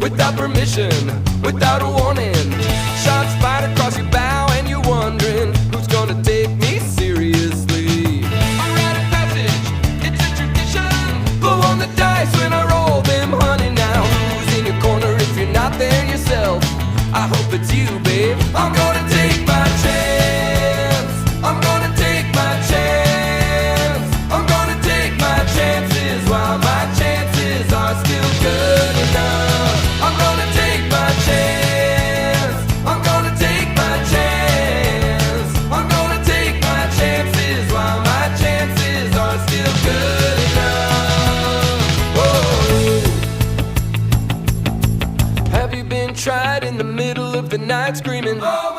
without permission, without a warning. Shots fired across your bow and you're wondering who's gonna take me seriously. A rite of passage, it's a tradition. Blow on the dice when I roll them, honey. Now who's in your corner if you're not there yourself? I hope it's you, babe. I'm gonna take my chance. I'm gonna take my chance. I'm gonna take my chances while my chances are still good enough. I'm gonna take my chance. I'm gonna take my chance. I'm gonna take my chances while my chances are still good enough. Whoa. Have you been tried in the middle of the night screaming? Oh!